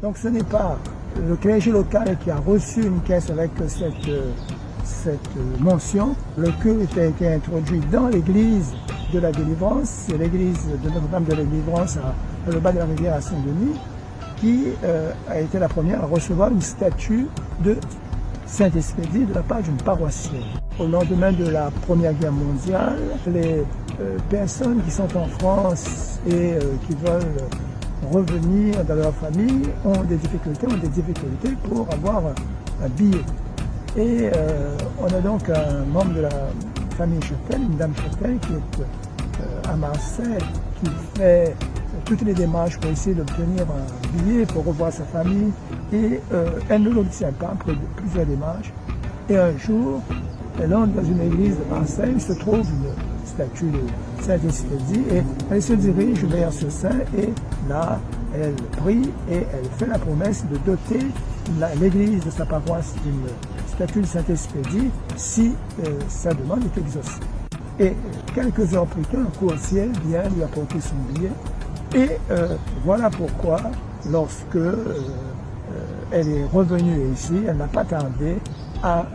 Donc ce n'est pas le clergé local qui a reçu une caisse avec cette mention. Le culte a été introduit dans l'église de la Délivrance, c'est l'église de Notre-Dame de la Délivrance à le bas de la rivière à Saint-Denis, qui a été la première à recevoir une statue de Saint-Expédie de la part d'une paroissienne. Au lendemain de la Première Guerre mondiale, les personnes qui sont en France et qui veulent revenir dans leur famille ont des difficultés pour avoir un billet. Et on a donc un membre de la famille Châtel, une dame Châtel qui est à Marseille, qui fait toutes les démarches pour essayer d'obtenir un billet pour revoir sa famille et elle ne l'obtient pas après plusieurs démarches. Et un jour, elle entre dans une église de Marseille, il se trouve une statue de Saint-Expédie et elle se dirige vers ce saint et là, elle prie et elle fait la promesse de doter l'église de sa paroisse d'une statue de Saint-Expédie si sa demande est exaucée. Et quelques heures plus tard, un coursier vient lui apporter son billet. Et voilà pourquoi, lorsque elle est revenue ici, elle n'a pas tardé à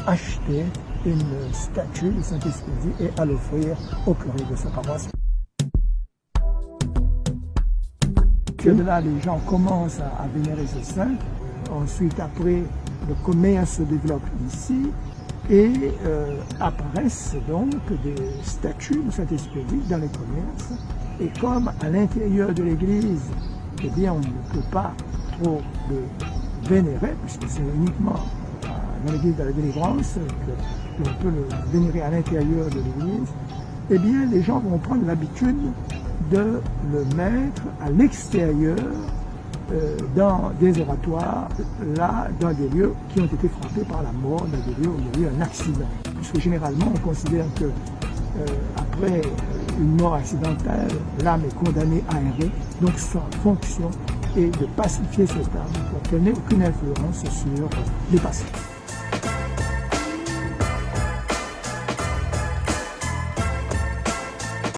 acheter une statue de Saint-Expédie et à l'offrir au curé de sa paroisse. Que de là, les gens commencent à vénérer ce saint. Ensuite, après, le commerce se développe ici et apparaissent donc des statues de Saint-Expédie dans les commerces. Et comme à l'intérieur de l'église, eh bien, on ne peut pas trop le vénérer, puisque c'est uniquement dans l'église de la Délivrance qu'on peut le vénérer à l'intérieur de l'église, eh bien, les gens vont prendre l'habitude de le mettre à l'extérieur dans des oratoires, là, dans des lieux qui ont été frappés par la mort, dans des lieux où il y a eu un accident. Puisque généralement, on considère que après une mort accidentelle, l'âme est condamnée à errer, donc sa fonction est de pacifier cette âme pour qu'elle n'ait aucune influence sur les passés.